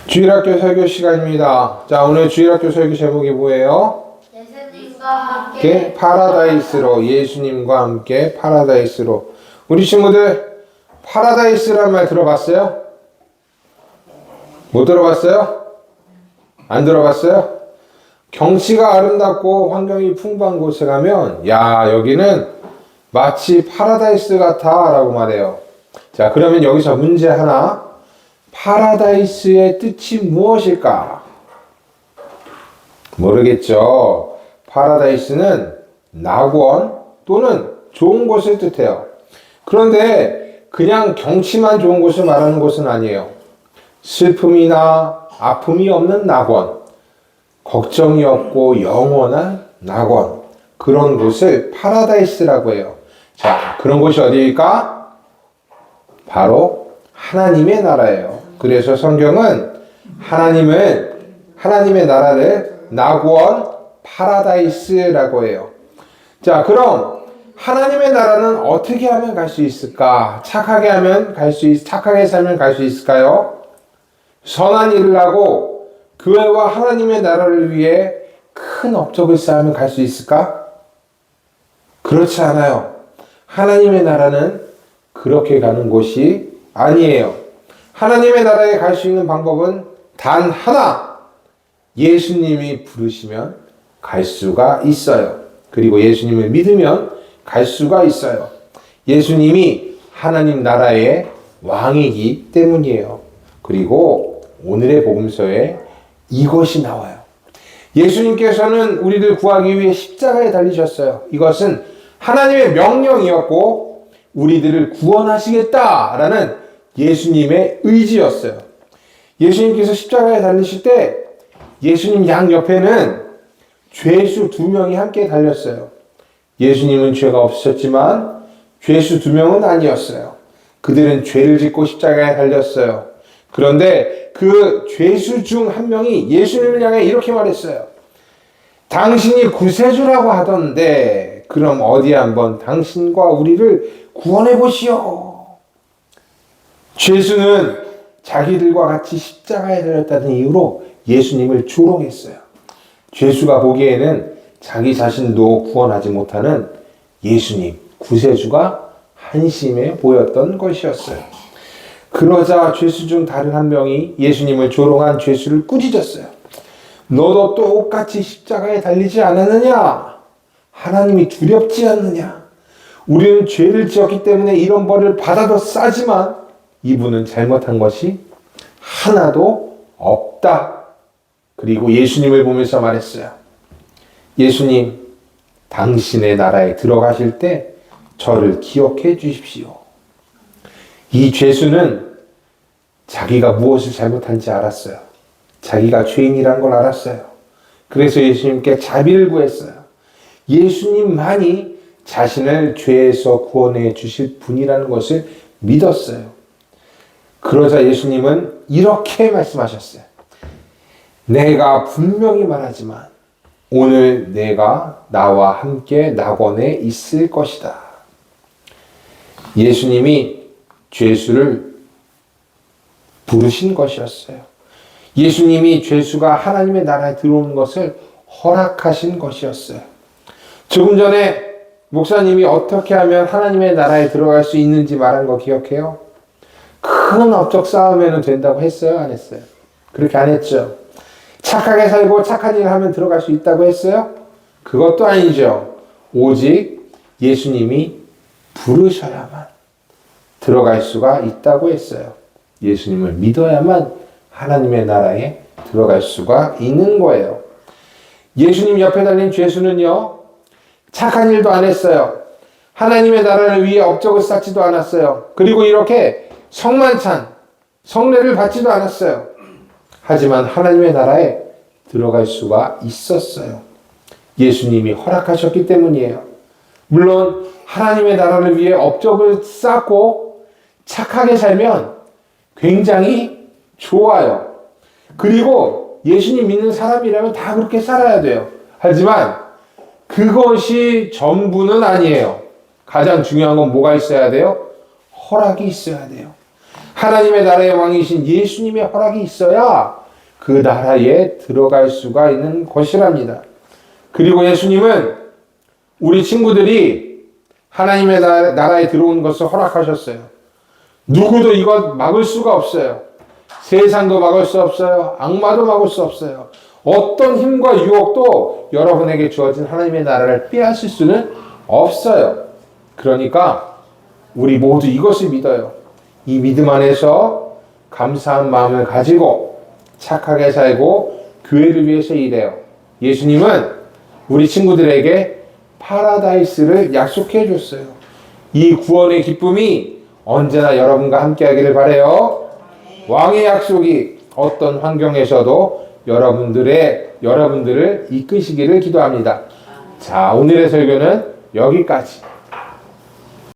주일학교 설교 시간입니다. 자, 오늘 주일학교 설교 제목이 뭐예요? 예수님과 함께 파라다이스로, 예수님과 함께 파라다이스로. 우리 친구들 파라다이스라는 말 들어봤어요? 못 들어봤어요? 안 들어봤어요? 경치가 아름답고 환경이 풍부한 곳에 가면 야, 여기는 마치 파라다이스 같아 라고 말해요. 자, 그러면 여기서 문제 하나. 파라다이스의 뜻이 무엇일까? 모르겠죠. 파라다이스는 낙원 또는 좋은 곳을 뜻해요. 그런데 그냥 경치만 좋은 곳을 말하는 곳은 아니에요. 슬픔이나 아픔이 없는 낙원, 걱정이 없고 영원한 낙원, 그런 곳을 파라다이스라고 해요. 자, 그런 곳이 어디일까? 바로 하나님의 나라예요. 그래서 성경은 하나님의 나라를 낙원 파라다이스라고 해요. 자, 그럼 하나님의 나라는 어떻게 하면 갈 수 있을까? 착하게 살면 갈 수 있을까요? 선한 일을 하고 교회와 하나님의 나라를 위해 큰 업적을 쌓으면 갈 수 있을까? 그렇지 않아요. 하나님의 나라는 그렇게 가는 곳이 아니에요. 하나님의 나라에 갈 수 있는 방법은 단 하나. 예수님이 부르시면 갈 수가 있어요. 그리고 예수님을 믿으면 갈 수가 있어요. 예수님이 하나님 나라의 왕이기 때문이에요. 그리고 오늘의 복음서에 이것이 나와요. 예수님께서는 우리를 구하기 위해 십자가에 달리셨어요. 이것은 하나님의 명령이었고 우리들을 구원하시겠다라는 예수님의 의지였어요. 예수님께서 십자가에 달리실 때 예수님 양옆에는 죄수 2명이 함께 달렸어요. 예수님은 죄가 없으셨지만 죄수 2명은 아니었어요. 그들은 죄를 짓고 십자가에 달렸어요. 그런데 그 죄수 중 한 명이 예수님을 향해 이렇게 말했어요. 당신이 구세주라고 하던데 그럼 어디 한번 당신과 우리를 구원해 보시오. 죄수는 자기들과 같이 십자가에 달렸다는 이유로 예수님을 조롱했어요. 죄수가 보기에는 자기 자신도 구원하지 못하는 예수님, 구세주가 한심해 보였던 것이었어요. 그러자 죄수 중 다른 한 명이 예수님을 조롱한 죄수를 꾸짖었어요. 너도 똑같이 십자가에 달리지 않았느냐? 하나님이 두렵지 않느냐? 우리는 죄를 지었기 때문에 이런 벌을 받아도 싸지만 이분은 잘못한 것이 하나도 없다. 그리고 예수님을 보면서 말했어요. 예수님, 당신의 나라에 들어가실 때 저를 기억해 주십시오. 이 죄수는 자기가 무엇을 잘못한지 알았어요. 자기가 죄인이란 걸 알았어요. 그래서 예수님께 자비를 구했어요. 예수님만이 자신을 죄에서 구원해 주실 분이라는 것을 믿었어요. 그러자 예수님은 이렇게 말씀하셨어요. 내가 분명히 말하지만 오늘 내가 나와 함께 낙원에 있을 것이다. 예수님이 죄수를 부르신 것이었어요. 예수님이 죄수가 하나님의 나라에 들어오는 것을 허락하신 것이었어요. 조금 전에 목사님이 어떻게 하면 하나님의 나라에 들어갈 수 있는지 말한 거 기억해요? 큰 업적 쌓으면 된다고 했어요? 안 했어요? 그렇게 안 했죠. 착하게 살고 착한 일을 하면 들어갈 수 있다고 했어요? 그것도 아니죠. 오직 예수님이 부르셔야만 들어갈 수가 있다고 했어요. 예수님을 믿어야만 하나님의 나라에 들어갈 수가 있는 거예요. 예수님 옆에 달린 죄수는요, 착한 일도 안 했어요. 하나님의 나라를 위해 업적을 쌓지도 않았어요. 그리고 이렇게 성만찬, 성례를 받지도 않았어요. 하지만 하나님의 나라에 들어갈 수가 있었어요. 예수님이 허락하셨기 때문이에요. 물론 하나님의 나라를 위해 업적을 쌓고 착하게 살면 굉장히 좋아요. 그리고 예수님 믿는 사람이라면 다 그렇게 살아야 돼요. 하지만 그것이 전부는 아니에요. 가장 중요한 건 뭐가 있어야 돼요? 허락이 있어야 돼요. 하나님의 나라의 왕이신 예수님의 허락이 있어야 그 나라에 들어갈 수가 있는 것이랍니다. 그리고 예수님은 우리 친구들이 하나님의 나라에 들어온 것을 허락하셨어요. 누구도 이것 막을 수가 없어요. 세상도 막을 수 없어요. 악마도 막을 수 없어요. 어떤 힘과 유혹도 여러분에게 주어진 하나님의 나라를 빼앗을 수는 없어요. 그러니까 우리 모두 이것을 믿어요. 이 믿음 안에서 감사한 마음을 가지고 착하게 살고 교회를 위해서 일해요. 예수님은 우리 친구들에게 파라다이스를 약속해 줬어요. 이 구원의 기쁨이 언제나 여러분과 함께 하기를 바라요. 왕의 약속이 어떤 환경에서도 여러분들을 이끄시기를 기도합니다. 자, 오늘의 설교는 여기까지.